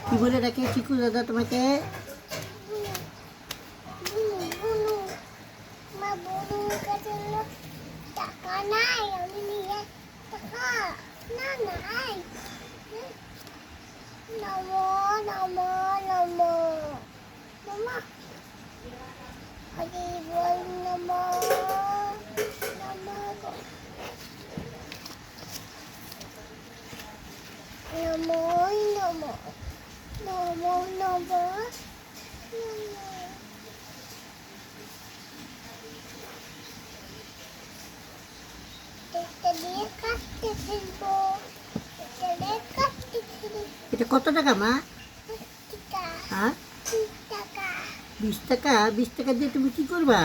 কি বলে ডাকে চিকু দাদা তোমাকে? টাকা নাই, আমি নিয়ে টাকা না নাই। নমো নমো নমো নমো হরি বল নমো নমো নমো নমো নমো নমো এটা দিয়ে কাটতে ফেলবো, এটা দিয়ে কাটতে ফেলবো। এটা কত টাকা মা? টাকা হ্যাঁ, টাকা 20 টাকা। 20 টাকা দিয়ে তুমি কি করবা?